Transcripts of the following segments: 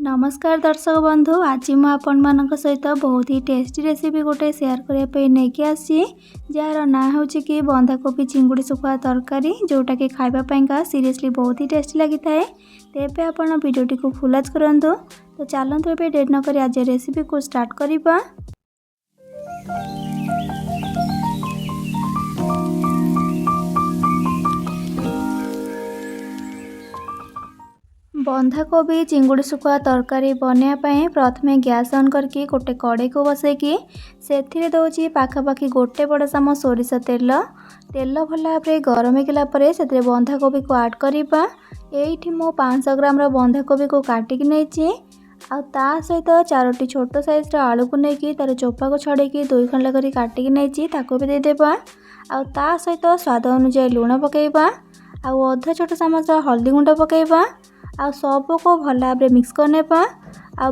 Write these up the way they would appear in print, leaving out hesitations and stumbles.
नमस्कार दर्शक बंधु। आज मैं आपण मान सहित बहुत ही टेस्टी रेसिपी गोटे शेयर करने नहीं आसी जार ना हूँ कि बंधा कोबी चिंगुड़ी सुखुआ तरकारी जोटा कि खावापाई सीरियसली बहुत ही टेस्टी लगी थाए। तेज आप भिडियोटी को फुल करूँ। तो चलते ए डेट नक आज रेसिपी को स्टार्ट करवा। बंधा कोबी चिंगुड़ी सुखुआ तरकारी बनवाई प्रथमे गैस ऑन करके गोटे कड़े को बसैकी से दौची पाखापाखि गोटे बड़ चामच सोरिष तेल भल भाव गरम होगा से बंधा कोबी को ऐड करवा। ये मु 500 ग्राम बंधा कोबी को काटिक नहीं ता सहित 4टी छोट साइज आलू को लेकिन तार चोपा को छड़ेकी 2 खंड कर काटिक नहीं भी देदेबा। ता सहित स्वाद अनुसार लुण पकेबा आधा छोट चामच हल्दी गुंड पकेबा आ सबको भल भाव मिक्स करने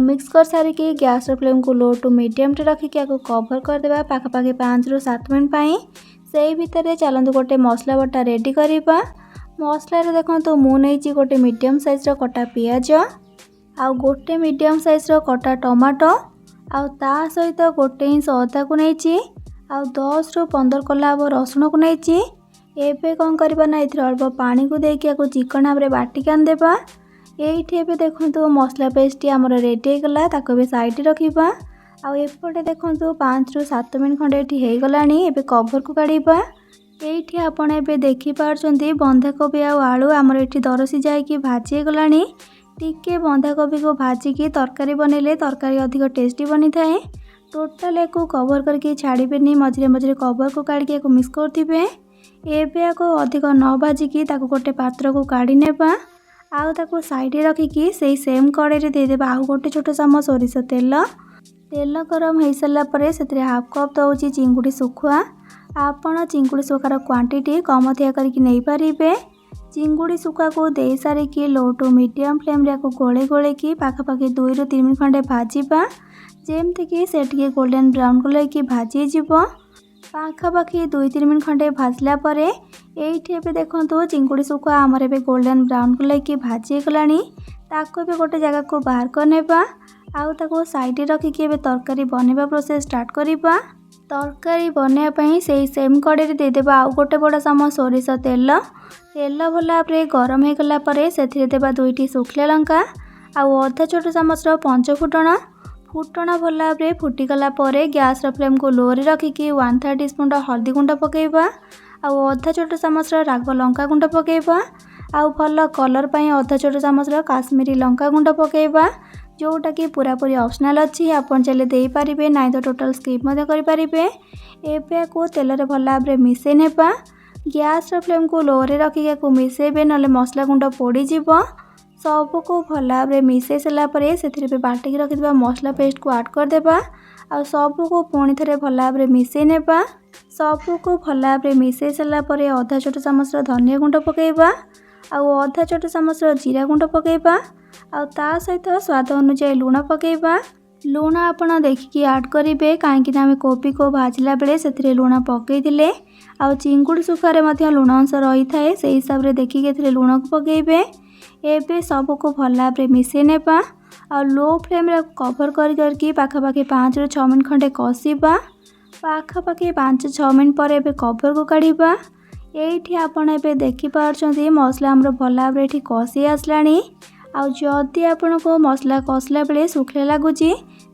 मिक्स कर सारिकी गैस फ्लेम को लो टू मीडियम रखिक कवर करदे पाखापाखि 5 ରୁ 7 मिनट से भितर चलतु गोटे मसला बटा रेडी करवा। मसला देखो मुझे गोटे मीडियम साइज कटा पियाज आ गोटे मीडियम साइज कटा टमाटो ता सहित गोटे इंच अदा को नहीं 10 ରୁ 15 कला रसुण को नहीं। एबे कौन करवा ना अल्प पानी को देकी चिकन भाव बाटिक आनदेबा। ये देखो मसला पेस्ट आमर रेडी होगा ताको भी साइड रखा। आउपटे देखो 5 ରୁ 7 मिनट खंडे ये होगला। एबे कवर को काढ़ा। ये आपड़ ए देखिपुं बंधाकोबी आलू आमर ये दर सीझा भाजी गला। टिके बंधाकोबी को भाजिकी तरकारी बनइले तरकारी अधिक टेस्टी बनी थाए। टोटाल एक कवर करके छाड़बेनि मझे मझे कवर को काढ़ी मिक्स करेंगे। एबे अधिक न भाजिकी गोटे पात्र को काढ़ी नेबा आउ साइड रखिकी से सेम कड़े देदेबा। आउ गोटे छोट चामच सोरिष तेल गरम हो सारापर से हाफ कप दौची चिंगुड़ी सुखुआ। आपण चिंगुड़ी सुखार क्वांटिटी कम अधिक करके चिंगुड़ी सुखुआ को दे सारिकी लो टू मीडियम फ्लेम रे गोले गोले की पाखापाखि 2 ରୁ 3 मिनट खंडे भाजवा जेमती से गोल्डन ब्राउन कलर की भाजी जीव। पाखापाखि 2-3 मिनट खंडे भाजला परे ये देखो चिंगुड़ी सुखुआ आमर ए गोल्डन ब्राउन कलर की भाजी गला। ताको भी गोटे जगह को बाहर करनेबा आउ साइड रखिकी तरकारी बनवा प्रोसेस स्टार्ट करवा। तरकारी बनवाई से सेम कड़े देदेबा आउ गोटे बड़ चामच सोरिष तेल भल भाव गरम होगला से देबा 2टी सुखिला लंका आउ अधा छोट चामच पंच फुटण भल भाव फुटीगला गैस फ्लेम को लो रखिकी 1/3 टीस्पून हल्दी गुंड पकेबा आउ अधा छोट चामच राग लंका गुंड पकेबा आउ भल कलर पाई अधा छोट चामच काश्मीरी लंका गुंड पकेबा जोटा कि पूरापूरी ऑप्शनल अच्छी आपन चले दे पारिबे ना तो टोटल स्किप मध्य करि पारिबे। एबे को तेल रे भल भाव मिसै नेबा गैस फ्लेम को लो रखिकी मिसेबे नले मसला गुंड पोड़ी जीव। सबको भल भाव मिसै सारापर से बाटिक रखिथिबा मसला पेस्ट को ऐड करदेबा आ सबको पुणी थे भल भाव मिसै नेबा। सबको भल भाव मिसै सारापर अधा छोट चामच धनिया गुंड पकेबा आउ अधा छोट चामच जीरा गुंड पकेबा आउ ता सहित स्वाद अनुसार लुण पकेबा। लुण आपण देखिकी ऐड करेंगे कहीं आम कोबी को भाजला बेले से लुण पकईले आउ चिंगुड़ी सुखारे लुण अंश रही थाए से हिसाब से देखिए लुण को पकेबे। एबे सबको भल भाव मिसै नेबा आ लो फ्लेम रे कवर करके पाखापाखि 5 ରୁ 6 मिनट खंडे कषिबा। पाखापाखि 5-6 मिनट पर एबे कवर को काढ़ा। ये आपड़ ए देखिपुं मसला आमर भल भाव ये कषि आसलानी। आदि आपण को मसला कषला बेले सुखिला लगुच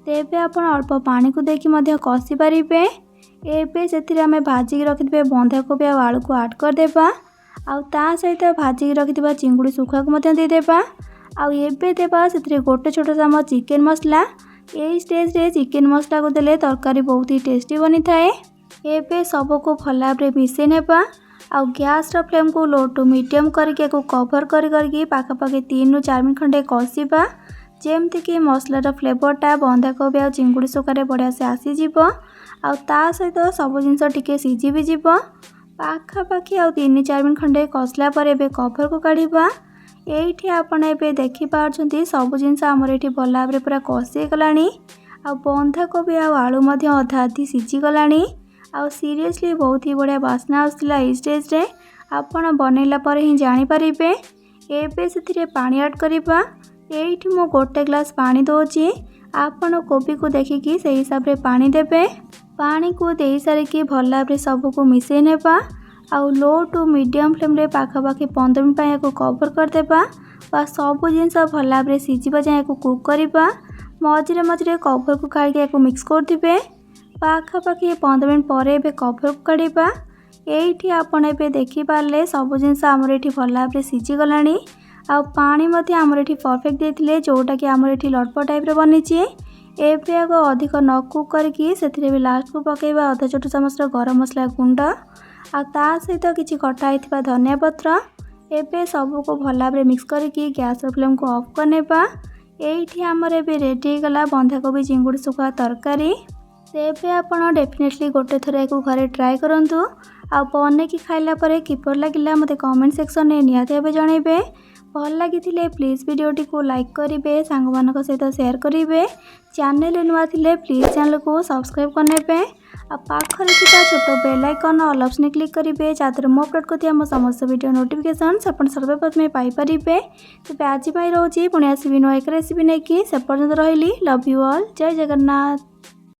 तेबे आपण अल्प पानी को देखी कषि पारे। एबे से आम भाजिक रखिथे बंधाकोबी आलू को ऐड करदेबा आउ ता सहित भाजिक रखिथिबा चिंगुड़ी सुखुआ को देदेबा आउ एबे देबा से गोटे छोट चामच चिकेन मसला। यही स्टेज रे चिकेन मसला को देले तरकारी बहुत ही टेस्टी बनी थाए। एबे सबको भल भाव मिसै नेबा आउ गैस फ्लेम को लो टू मीडियम करके कवर करके पाखापाखि 3 ରୁ 4 मिनट खंडे कषिबा जेमती कि मसलार फ्लेवरटा बंधाकोबी आ चिंगुड़ी सुखारे बढ़िया से आसीजिव आउ ता सहित सब जिनस टिके सीझी भी जीव। पाखापाखि आउ 3-4 मिनट खंडे कषला पर एबे कवर को काढ़ा। ये आपड़ ए देखिपुं सब जिनस आमर ये भल भाव पूरा कषि गला आ बंधाकोबी आलू अधा अधी सीझीगला। आउ सीरियसली बहुत ही बढ़िया बास्ना आसला। इस स्टेज रे आपण बनैला पर ही जानी पारिबे। एबे से पानी ऐड करबा एठी मु गोटे ग्लास पानी दोची। आपण कोबी को देखिकी से हिसाब रे पानी देबे। पानी को दे सारिकी भल भाव सबको मिसई नेबा। आउ लो टू मीडियम फ्लेम रे पाखापाखि 15 मिनट को कवर करदेबा बा सब जिनस भल भाव सीझा जाए कुक करवा। मझे मझे कवर को काढ़ी मिक्स करदे। पाखापाखि 15 मिनट पर कवर को काढ़ा। ये आपड़ ए देखिपारे सब जिनस आमर ये भल भाव सीझीगला। आ पानी आमर ये परफेक्ट देते जोटा कि आमर ये लटपट टाइप बनी। एवं आग अधिक न कुक करके भी लास्ट को पकेबा अधा छोट चामच गरम मसला गुंड आ सहित किसी कटा होता धनिया पत्र। एवं सबको भल भाव मिक्स करके गैस फ्लेम को ऑफ करनेबा। ये आमर ए रेडी गला बंधा कोबी चिंगुड़ी सुखुआ तरकारी। तेबे आपण डेफिनेटली गोटे थर या घरे ट्राए करूँ। आ बनैकी खाइला परे किपर लगिला मते कमेंट सेक्शन में निहाती भावे जनइबे। भल लगी प्लीज वीडियोटी को लाइक करेंगे, सांग मानक सहित शेयर करेंगे। चैनल नुआ थिले प्लीज चैनल को सब्सक्राइब करने। पाखरे छोट bell icon all option click करेंगे जहाँद्वारा मो अपलोड करथिया मो समस्त वीडियो नोटिफिकेशन आपण सर्वप्रथमे पाई परिबे। तेबे आज रोची पुणी आसबि नुआ एक रेसिपी नहीं कि से पर्यंत रही। लव यू ऑल, जय जगन्नाथ।